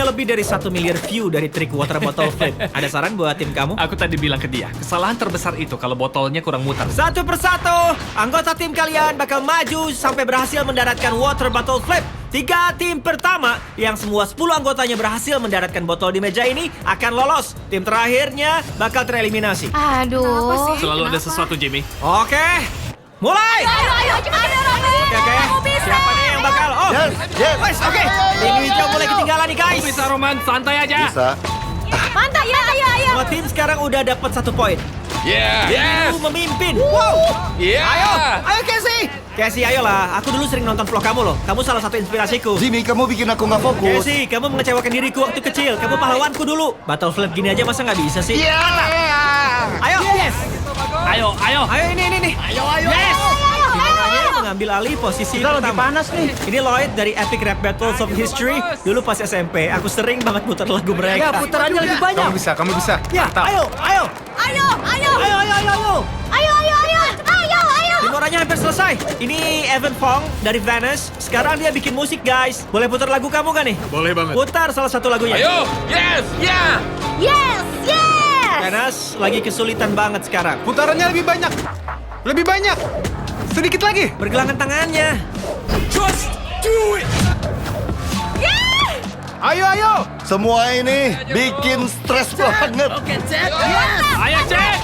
punya lebih dari 1 miliar view dari trik water bottle flip. Ada saran buat tim kamu? Aku tadi bilang ke dia, kesalahan terbesar itu kalau botolnya kurang muter. Satu persatu, anggota tim kalian bakal maju sampai berhasil mendaratkan water bottle flip. 3 tim pertama yang semua 10 anggotanya berhasil mendaratkan botol di meja ini akan lolos. Tim terakhirnya bakal tereliminasi. Aduh. Selalu ada sesuatu, Jimmy. Oke, mulai. Ayo, cepat. Oke, siapa nih yang bakal? Oh, Yes. Oke, tim hijau mulai ketinggalan nih guys. Bisa, Roman, santai aja. Bisa. Mantap, ayo. Semua tim sekarang udah dapat 1 poin. Yes. Biru memimpin. Wow. Yeah. Ayo Casey. Casey, ayolah. Aku dulu sering nonton vlog kamu loh. Kamu salah satu inspirasiku. Jimmy, kamu bikin aku nggak fokus. Casey, kamu mengecewakan diriku waktu kecil. Kamu pahlawanku dulu. Battle flip gini aja masa nggak bisa sih? Ayo. Yes. Ayo. Ayo ini. Yes. Timoranya mengambil alih posisi pertama. Lagi panas nih. Ini Lloyd dari Epic Rap Battles of History. Dulu pas SMP, aku sering banget putar lagu mereka. Ya, putarannya lebih banyak. Kamu bisa. Ya, ayo. Ayo. Timoranya hampir selesai. Ini Evan Fong dari Venice. Sekarang dia bikin musik, guys. Boleh putar lagu kamu gak nih? Boleh banget. Putar salah satu lagunya. Ayo. Yes. Yeah. Yes. Venice lagi kesulitan banget sekarang. Putarannya lebih banyak. Sedikit lagi. Bergelangan tangannya. Just do it. Ayo. Semua ini bikin stres banget. Ayo, Jack.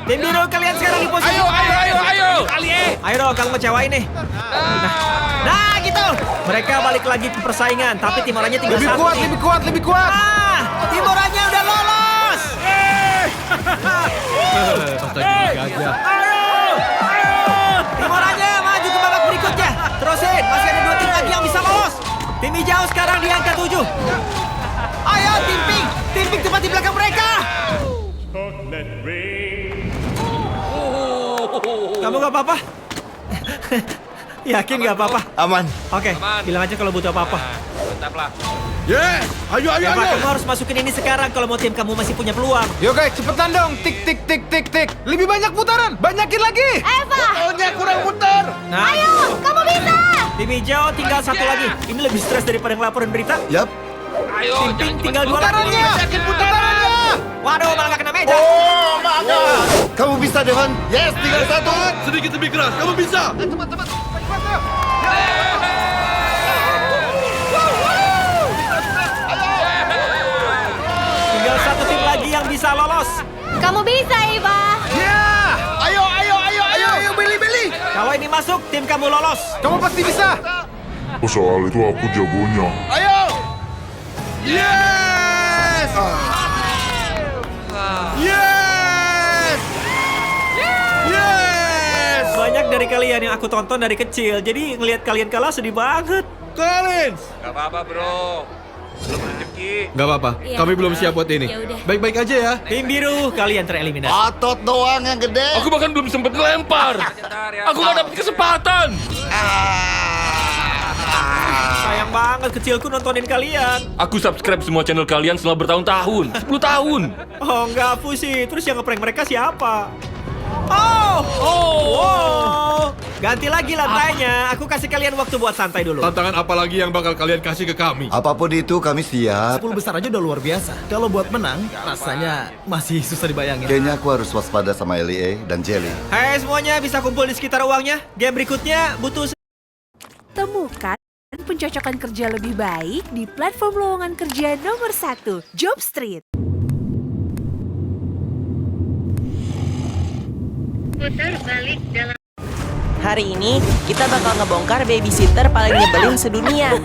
Tim biru, kalian sekarang di posisi. Ayo. Ayo dong, kamu ngecewain nih. Nah, gitu. Mereka balik lagi ke persaingan, tapi Timoranya tinggal satu nih. Lebih kuat. Ah, Timoranya udah lolos. Ayo. Timoranya maju ke babak berikutnya. Terusin, masih ada 2 tim lagi yang bisa lolos. Tim hijau sekarang di angka 7. Ayo, tim pink tepat di belakang mereka. Kamu gak apa-apa? Yakin gak apa-apa? Aman. Oke, bilang aja kalau butuh apa-apa. Tetaplah. Yes. Ayo. Ya, Pak, kamu harus masukin ini sekarang kalau mau tim kamu masih punya peluang. Yo guys, cepetan dong. Tik. Lebih banyak putaran. Banyakin lagi. Eva. Botolnya kurang muter. Nah, Kamu bisa. tim hijau tinggal 1 lagi. Ini lebih stres daripada ngelaporin berita. Yap. Ayo. Tim pink tinggal 2 lagi. Banyakin putarannya. Waduh, malah gak kena meja. Oh, maaf. Kamu bisa, Devan. Yes, tinggal 1. Sedikit lebih keras, kamu bisa. Tinggal 1 tim lagi yang bisa lolos. Kamu bisa, Eva. Ayo, Billy. Kalau ini masuk, tim kamu lolos. Kamu pasti bisa. Soal itu aku jagonya. Ayo. Yes. Banyak dari kalian yang aku tonton dari kecil, jadi ngelihat kalian kalah sedih banget. Collins. Gak apa-apa, bro. Belum rezeki. Gak apa-apa, Iya. kami belum siap buat ini. Yaudah. Baik-baik aja ya. Tim biru, kalian tereliminasi. Otot doang yang gede. Aku bahkan belum sempat ngelempar. Aku gak dapet kesempatan. Sayang banget kecilku nontonin kalian. Aku subscribe semua channel kalian selama bertahun-tahun. 10 tahun. Oh, enggak sih. Terus yang ngeprank mereka siapa? Oh. Ganti lagi lantainya. Aku kasih kalian waktu buat santai dulu. Tantangan apa lagi yang bakal kalian kasih ke kami? Apapun itu kami siap. 10 besar aja udah luar biasa. Kalau buat menang, rasanya masih susah dibayangin. Kayaknya aku harus waspada sama Elie dan Jelly. Hai semuanya, bisa kumpul di sekitar uangnya. Game berikutnya butuh Temukan pencocokan kerja lebih baik di platform lowongan kerja nomor 1, Jobstreet. Hari ini kita bakal ngebongkar babysitter paling nyebelin sedunia.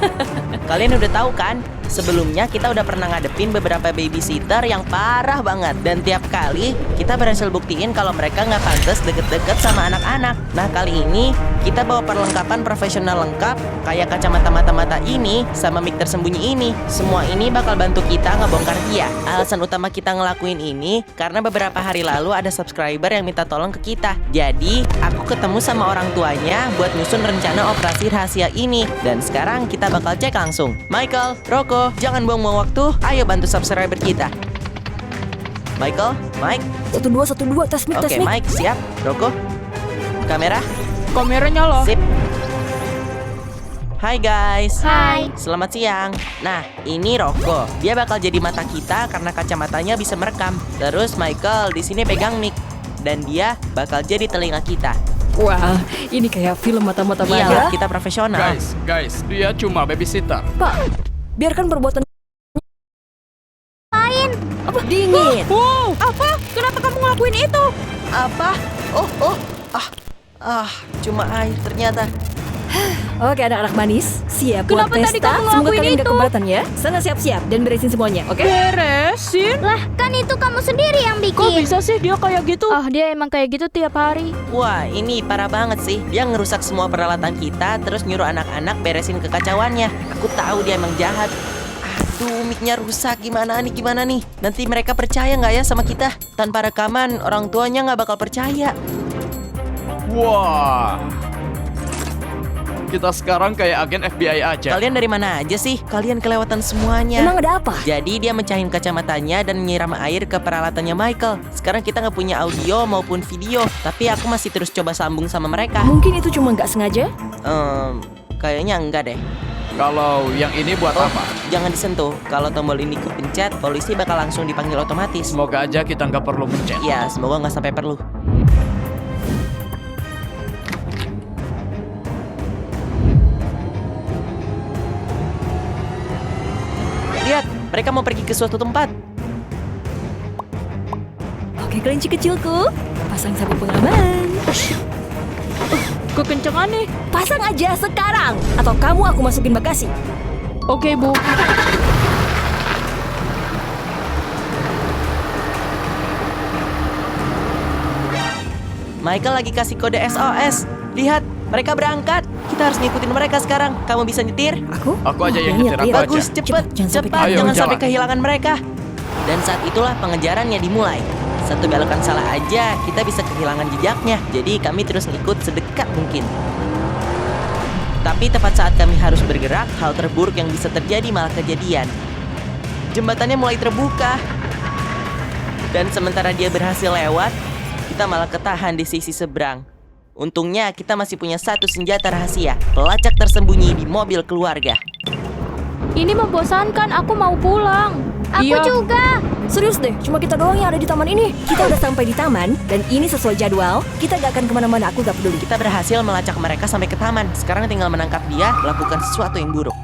Kalian udah tahu kan? Sebelumnya kita udah pernah ngadepin beberapa babysitter yang parah banget. Dan tiap kali kita berhasil buktiin kalau mereka nggak pantas deket-deket sama anak-anak. Nah kali ini kita bawa perlengkapan profesional lengkap kayak kacamata mata-mata ini sama mic tersembunyi ini. Semua ini bakal bantu kita ngebongkar dia. Alasan utama kita ngelakuin ini karena beberapa hari lalu ada subscriber yang minta tolong ke kita. Jadi aku ketemu sama orang tuanya buat nyusun rencana operasi rahasia ini. Dan sekarang kita bakal cek langsung. Michael, Rocco, jangan buang-buang waktu. Ayo bantu subscriber kita. Michael, Mike. 1212 tes mic, Oke, Mike siap. Rocco, kamera. Kameranya loh. Sip. Hai guys. Hai. Selamat siang. Nah, ini Rocco. Dia bakal jadi mata kita karena kacamatanya bisa merekam. Terus Michael di sini pegang mic dan dia bakal jadi telinga kita. Wah, ini kayak film mata-mata Iya, kita profesional. Guys, dia cuma babysitter. Pak, biarkan perbuatan Apa? dingin. Wow. Apa? Kenapa kamu ngelakuin itu? Apa? Cuma air ternyata. Oke, anak-anak manis, siap Kenapa buat tadi pesta. kamu Semoga ngelakuin kalian gak itu? keberatan ya. Sana siap-siap dan beresin semuanya, oke? Beresin? Lah, kan itu kamu sendiri yang bikin. Kok bisa sih dia kayak gitu? Oh, dia emang kayak gitu tiap hari. Wah, ini parah banget sih. Dia ngerusak semua peralatan kita, terus nyuruh anak-anak beresin kekacauannya. Aku tahu dia emang jahat. Aduh, mic-nya rusak. Gimana nih? Nanti mereka percaya nggak ya sama kita? Tanpa rekaman, orang tuanya nggak bakal percaya. Wah. Kita sekarang kayak agen FBI aja. Kalian dari mana aja sih? Kalian kelewatan semuanya. Emang ada apa? Jadi dia mencahin kacamatanya dan menyiram air ke peralatannya Michael. Sekarang kita nggak punya audio maupun video. Tapi aku masih terus coba sambung sama mereka. Mungkin itu cuma nggak sengaja? Kayaknya enggak deh. Kalau yang ini buat apa? Jangan disentuh. Kalau tombol ini kepencet, polisi bakal langsung dipanggil otomatis. Semoga aja kita nggak perlu mencet. Ya, semoga nggak sampai perlu. Lihat, mereka mau pergi ke suatu tempat. Oke, kelinci kecilku, pasang sabuk pengaman. Kekencengan nih. Pasang aja sekarang, atau kamu aku masukin bagasi. Oke, Bu. Michael lagi kasih kode SOS. Lihat, mereka berangkat. Kita harus ngikutin mereka sekarang. Kamu bisa nyetir? Aku aja yang Oke, nyetir, lihat, aku lihat. aja. Bagus, cepet, jangan sampai cepat, Ayo, jangan sampai jalan. kehilangan mereka. Dan saat itulah pengejarannya dimulai. Satu belokan salah aja, kita bisa kehilangan jejaknya. Jadi kami terus ngikut sedekat mungkin. Tapi tepat saat kami harus bergerak, hal terburuk yang bisa terjadi malah kejadian. Jembatannya mulai terbuka. Dan sementara dia berhasil lewat, kita malah ketahan di sisi seberang. Untungnya kita masih punya satu senjata rahasia, pelacak tersembunyi di mobil keluarga. Ini membosankan, aku mau pulang. Aku Iya. juga. Serius deh, cuma kita doang yang ada di taman ini. Kita udah sampai di taman, dan ini sesuai jadwal. Kita gak akan kemana-mana, aku gak peduli. Kita berhasil melacak mereka sampai ke taman. Sekarang tinggal menangkap dia, melakukan sesuatu yang buruk.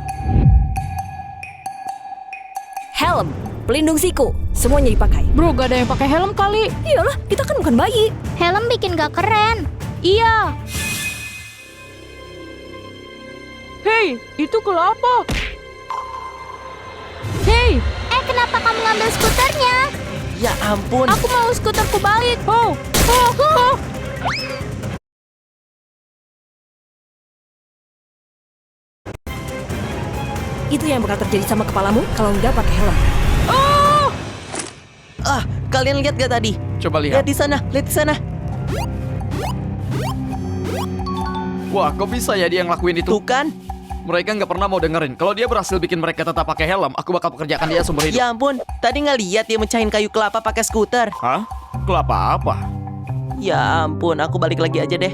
Helm, pelindung siku, semuanya dipakai. Bro, gak ada yang pakai helm kali. Iyalah, kita kan bukan bayi. Helm bikin gak keren. Iya. Hei, itu kelapa. Hei, kenapa kamu ngambil skuternya? Ya ampun. Aku mau skuterku balik. Oh. Itu yang bakal terjadi sama kepalamu kalau nggak pakai helm. Kalian lihat gak tadi? Coba Lihat lihat. di sana, lihat di sana. Wah, kok bisa ya dia ngelakuin itu? Tuh kan? Mereka nggak pernah mau dengerin. Kalau dia berhasil bikin mereka tetap pakai helm, aku bakal pekerjakan dia seumur hidup. Ya ampun, tadi nggak lihat dia mecahin kayu kelapa pakai skuter. Hah? Kelapa apa? Ya ampun, aku balik lagi aja deh.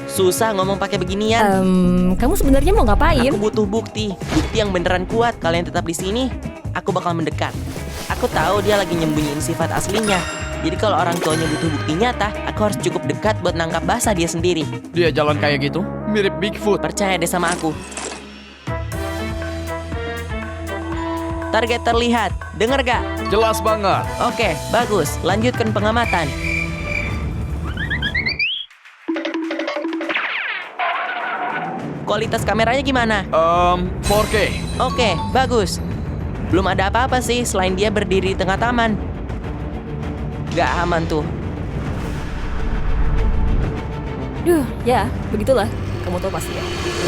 Susah ngomong pakai beginian. Kamu sebenarnya mau ngapain? Aku butuh bukti yang beneran kuat. Kalian tetap di sini, aku bakal mendekat. Aku tahu dia lagi nyembunyiin sifat aslinya. Jadi kalau orang tuanya butuh bukti nyata, aku harus cukup dekat buat nangkap basah dia sendiri. Dia jalan kayak gitu, mirip Bigfoot. Percaya deh sama aku. Target terlihat, denger gak? Jelas banget. Oke, bagus. Lanjutkan pengamatan. Kualitas kameranya gimana? 4K. Oke, bagus. Belum ada apa-apa sih selain dia berdiri di tengah taman. Gak aman tuh. Duh, ya, begitulah. Kamu tahu pasti ya.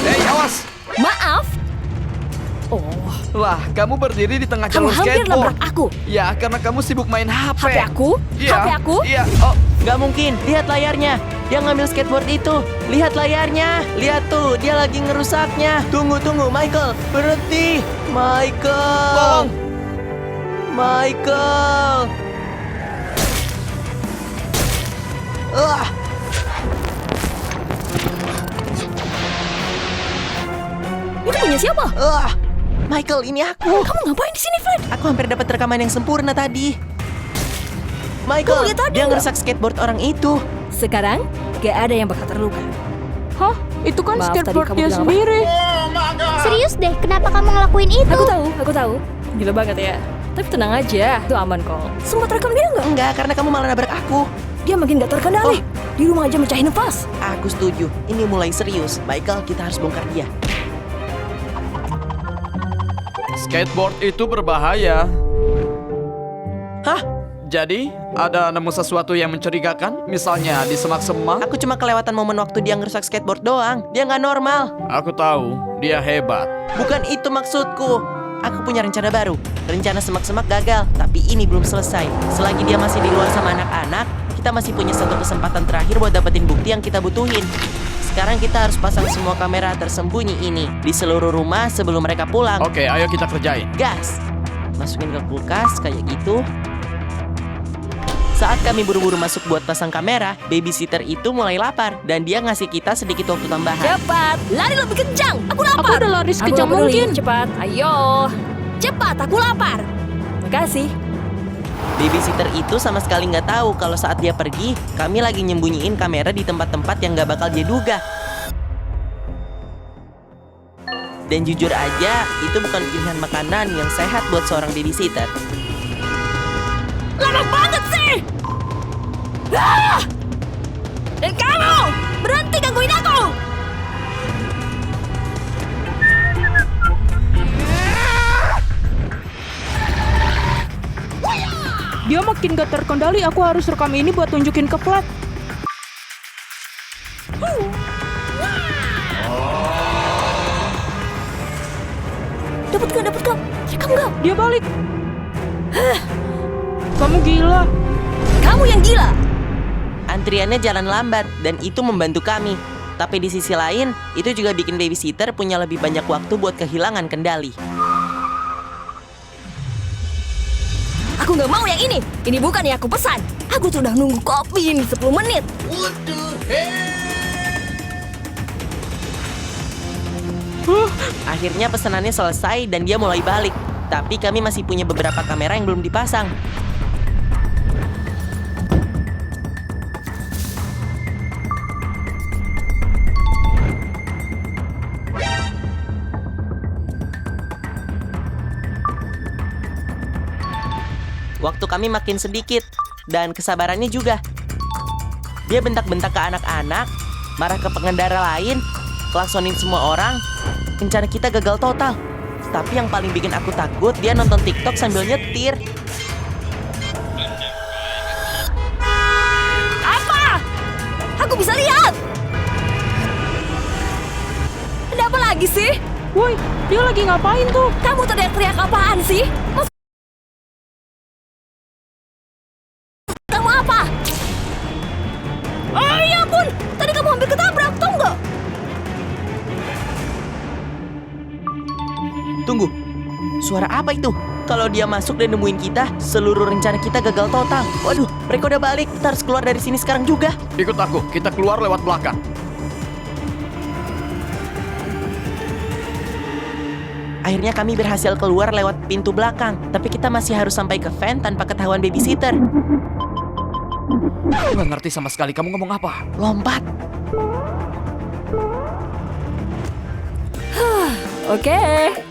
Hei, awas! Maaf. Oh, Lah, kamu berdiri di tengah kamu jalur hampir skateboard. nabrak aku. Ya, karena kamu sibuk main HP. HP aku? Iya. HP aku? Iya. Oh, Gak mungkin, lihat layarnya. Dia ngambil skateboard itu. Lihat layarnya. Lihat tuh, dia lagi ngerusaknya. Tunggu, Michael. Berhenti. Michael. tolong. Michael! Itu punya siapa? Michael, ini aku. Kamu ngapain di sini, Fred? Aku hampir dapat rekaman yang sempurna tadi. Michael, Kamu lihat tadi dia nggak? ngerusak skateboard orang itu. Sekarang, gak ada yang bakal terluka. Hah? Itu kan Maaf, tadi skateboard kamu dia bilang apa? sendiri. Serius deh, kenapa kamu ngelakuin itu? Aku tahu. Gila banget ya. Tapi tenang aja, itu aman kok. Sempat rekam dia nggak? Enggak, karena kamu malah nabrak aku. Dia makin gak terkendali. Di rumah aja mecahin nafas. Aku setuju. Ini mulai serius. Michael, kita harus bongkar dia. Skateboard itu berbahaya. Hah? Jadi, ada nemu sesuatu yang mencurigakan? Misalnya di semak-semak? Aku cuma kelewatan momen waktu dia ngerusak skateboard doang. Dia nggak normal. Aku tahu, dia hebat. Bukan itu maksudku. Aku punya rencana baru. Rencana semak-semak gagal, tapi ini belum selesai. Selagi dia masih di luar sama anak-anak, kita masih punya satu kesempatan terakhir buat dapetin bukti yang kita butuhin. Sekarang kita harus pasang semua kamera tersembunyi ini di seluruh rumah sebelum mereka pulang. Oke, ayo kita kerjain. Gas. Masukin ke kulkas kayak gitu. Saat kami buru-buru masuk buat pasang kamera, babysitter itu mulai lapar dan dia ngasih kita sedikit waktu tambahan. Cepat, lari lebih kencang. Aku lapar. Aku udah lari Aku sekejam nggak peduli. mungkin. Cepat, ayo. Cepat, aku lapar. Makasih. Babysitter itu sama sekali nggak tahu kalau saat dia pergi, kami lagi nyembunyiin kamera di tempat-tempat yang nggak bakal dia duga. Dan jujur aja, itu bukan pilihan makanan yang sehat buat seorang babysitter. Lama banget sih. Dan kamu, berhenti gangguin aku. Dia makin gak terkendali, aku harus rekam ini buat tunjukin ke Flat. Dapat gak? Rekam gak? Dia balik. Kamu gila. Kamu yang gila. Antriannya jalan lambat dan itu membantu kami. Tapi di sisi lain, itu juga bikin babysitter punya lebih banyak waktu buat kehilangan kendali. Aku gak mau yang ini. Ini bukan yang aku pesan. Aku sudah nunggu kopi ini 10 menit. Akhirnya pesanannya selesai dan dia mulai balik. Tapi kami masih punya beberapa kamera yang belum dipasang. Waktu kami makin sedikit, dan kesabarannya juga. Dia bentak-bentak ke anak-anak, marah ke pengendara lain, klaksonin semua orang. Rencana kita gagal total. Tapi yang paling bikin aku takut, dia nonton TikTok sambil nyetir. Apa? Aku bisa lihat. Ada apa lagi sih? Woi, dia lagi ngapain tuh? Kamu teriak-teriak apaan sih? Kamu apa? Oh ya ampun, tadi kamu hampir ketabrak, tau nggak? Tunggu, suara apa itu? Kalau dia masuk dan nemuin kita, seluruh rencana kita gagal total. Waduh, mereka udah balik. Kita harus keluar dari sini sekarang juga. Ikut aku, kita keluar lewat belakang. Akhirnya kami berhasil keluar lewat pintu belakang. Tapi kita masih harus sampai ke van tanpa ketahuan babysitter. Aku nggak ngerti sama sekali, kamu ngomong apa? Lompat. Oke,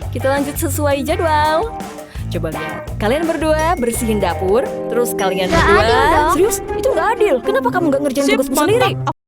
kita lanjut sesuai jadwal. Coba lihat, kalian berdua bersihin dapur, terus kalian Nggak berdua... adil dong. Serius? Itu nggak adil. Kenapa kamu nggak ngerjain Sip, tugasmu sendiri? mantap.